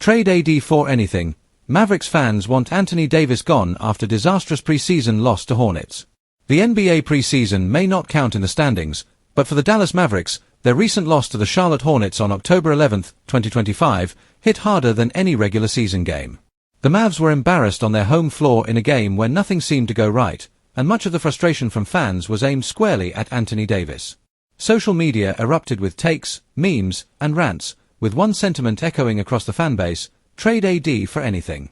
Trade AD for anything. Mavericks fans want Anthony Davis gone after disastrous preseason loss to Hornets. The NBA preseason may not count in the standings, but for the Dallas Mavericks, their recent loss to the Charlotte Hornets on October 11, 2025, hit harder than any regular season game. The Mavs were embarrassed on their home floor in a game where nothing seemed to go right, and much of the frustration from fans was aimed squarely at Anthony Davis. Social media erupted with takes, memes, and rants, with one sentiment echoing across the fanbase: trade AD for anything.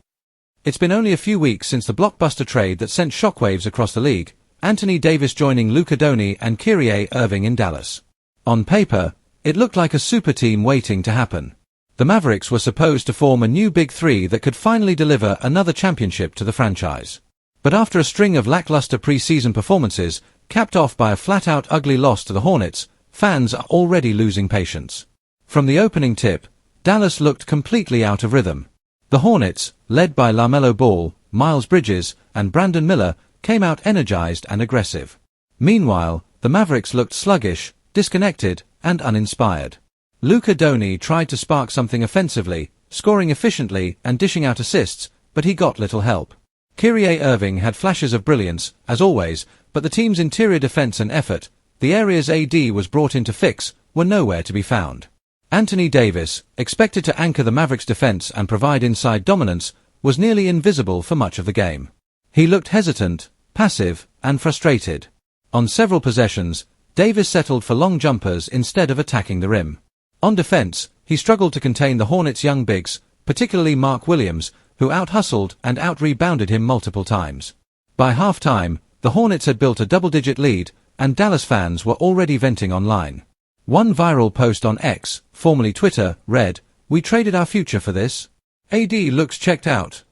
It's been only a few weeks since the blockbuster trade that sent shockwaves across the league, Anthony Davis joining Luka Doncic and Kyrie Irving in Dallas. On paper, it looked like a super team waiting to happen. The Mavericks were supposed to form a new Big Three that could finally deliver another championship to the franchise. But after a string of lackluster preseason performances, capped off by a flat-out ugly loss to the Hornets, fans are already losing patience. From the opening tip, Dallas looked completely out of rhythm. The Hornets, led by LaMelo Ball, Miles Bridges, and Brandon Miller, came out energized and aggressive. Meanwhile, the Mavericks looked sluggish, disconnected, and uninspired. Luka Doncic tried to spark something offensively, scoring efficiently and dishing out assists, but he got little help. Kyrie Irving had flashes of brilliance, as always, but the team's interior defense and effort, the areas AD was brought in to fix, were nowhere to be found. Anthony Davis, expected to anchor the Mavericks' defense and provide inside dominance, was nearly invisible for much of the game. He looked hesitant, passive, and frustrated. On several possessions, Davis settled for long jumpers instead of attacking the rim. On defense, he struggled to contain the Hornets' young bigs, particularly Mark Williams, who out-hustled and out-rebounded him multiple times. By halftime, the Hornets had built a double-digit lead, and Dallas fans were already venting online. One viral post on X, formerly Twitter, read, "We traded our future for this? AD looks checked out."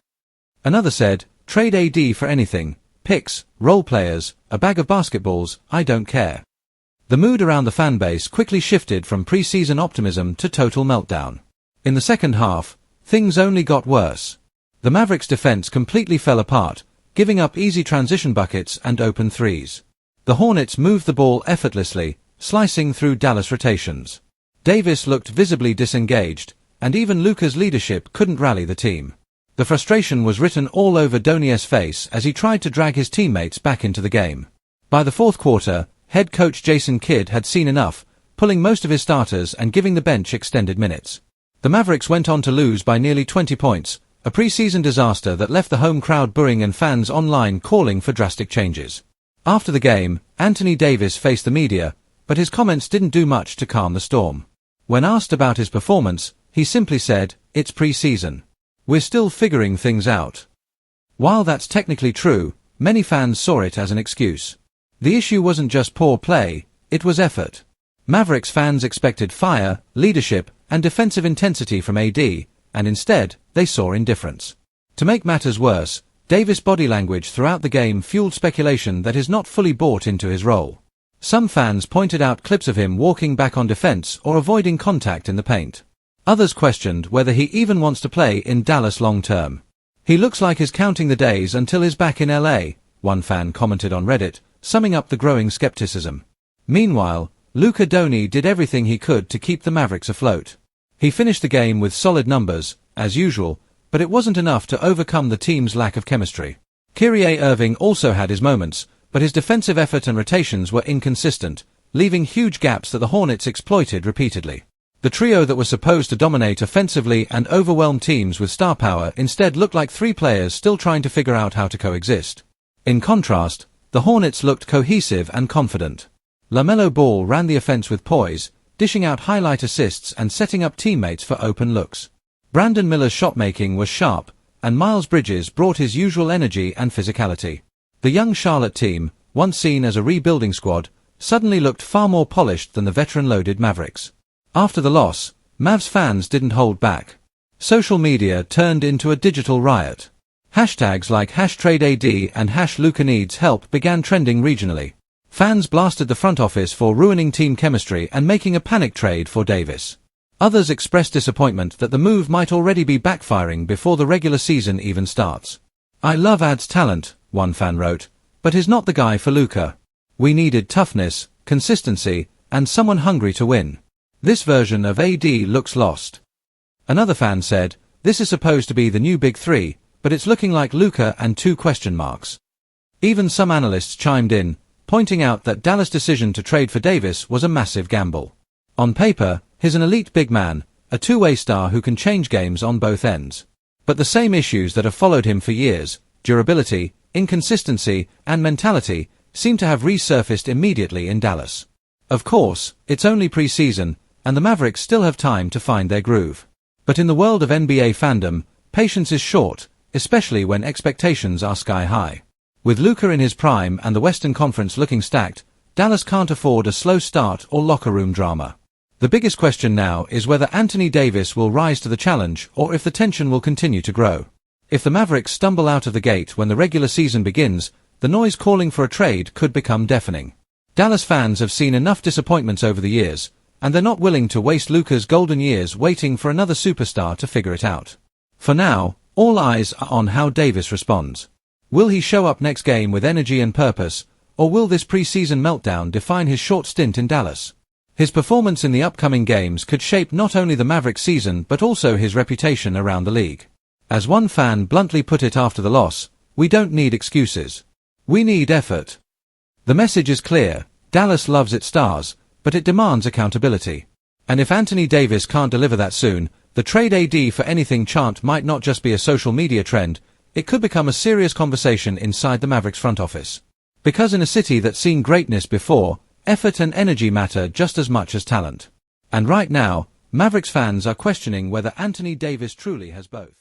Another said, "Trade AD for anything, picks, role players, a bag of basketballs, I don't care." The mood around the fanbase quickly shifted from preseason optimism to total meltdown. In the second half, things only got worse. The Mavericks' defense completely fell apart, giving up easy transition buckets and open threes. The Hornets moved the ball effortlessly, slicing through Dallas rotations. Davis looked visibly disengaged, and even Luka's leadership couldn't rally the team. The frustration was written all over Doncic's face as he tried to drag his teammates back into the game. By the fourth quarter, head coach Jason Kidd had seen enough, pulling most of his starters and giving the bench extended minutes. The Mavericks went on to lose by nearly 20 points, a preseason disaster that left the home crowd booing and fans online calling for drastic changes. After the game, Anthony Davis faced the media, but his comments didn't do much to calm the storm. When asked about his performance, he simply said, "It's preseason. We're still figuring things out." While that's technically true, many fans saw it as an excuse. The issue wasn't just poor play, it was effort. Mavericks fans expected fire, leadership, and defensive intensity from AD, and instead, they saw indifference. To make matters worse, Davis' body language throughout the game fueled speculation that he's not fully bought into his role. Some fans pointed out clips of him walking back on defense or avoiding contact in the paint. Others questioned whether he even wants to play in Dallas long term. "He looks like he's counting the days until he's back in LA, one fan commented on Reddit, summing up the growing skepticism. Meanwhile, Luka Doncic did everything he could to keep the Mavericks afloat. He finished the game with solid numbers, as usual, but it wasn't enough to overcome the team's lack of chemistry. Kyrie Irving also had his moments, but his defensive effort and rotations were inconsistent, leaving huge gaps that the Hornets exploited repeatedly. The trio that was supposed to dominate offensively and overwhelm teams with star power instead looked like three players still trying to figure out how to coexist. In contrast, the Hornets looked cohesive and confident. LaMelo Ball ran the offense with poise, dishing out highlight assists and setting up teammates for open looks. Brandon Miller's shot-making was sharp, and Miles Bridges brought his usual energy and physicality. The young Charlotte team, once seen as a rebuilding squad, suddenly looked far more polished than the veteran-loaded Mavericks. After the loss, Mavs fans didn't hold back. Social media turned into a digital riot. Hashtags like #TradeAD and #LukaNeedsHelp began trending regionally. Fans blasted the front office for ruining team chemistry and making a panic trade for Davis. Others expressed disappointment that the move might already be backfiring before the regular season even starts. "I love Ad's talent," one fan wrote, "but he's not the guy for Luka. We needed toughness, consistency, and someone hungry to win. This version of AD looks lost." Another fan said, This is supposed to be the new big three, but it's looking like Luka and two question marks. Even some analysts chimed in, pointing out that Dallas' decision to trade for Davis was a massive gamble. On paper, he's an elite big man, a two-way star who can change games on both ends. But the same issues that have followed him for years, durability, inconsistency, and mentality, seem to have resurfaced immediately in Dallas. Of course, it's only pre-season, and the Mavericks still have time to find their groove. But in the world of NBA fandom, patience is short, especially when expectations are sky high. With Luka in his prime and the Western Conference looking stacked, Dallas can't afford a slow start or locker room drama. The biggest question now is whether Anthony Davis will rise to the challenge or if the tension will continue to grow. If the Mavericks stumble out of the gate when the regular season begins, the noise calling for a trade could become deafening. Dallas fans have seen enough disappointments over the years, and they're not willing to waste Luka's golden years waiting for another superstar to figure it out. For now, all eyes are on how Davis responds. Will he show up next game with energy and purpose, or will this preseason meltdown define his short stint in Dallas? His performance in the upcoming games could shape not only the Mavericks season but also his reputation around the league. As one fan bluntly put it after the loss, "We don't need excuses. We need effort." The message is clear: Dallas loves its stars, but it demands accountability. And if Anthony Davis can't deliver that soon, the trade AD for anything chant might not just be a social media trend, it could become a serious conversation inside the Mavericks front office. Because in a city that's seen greatness before, effort and energy matter just as much as talent. And right now, Mavericks fans are questioning whether Anthony Davis truly has both.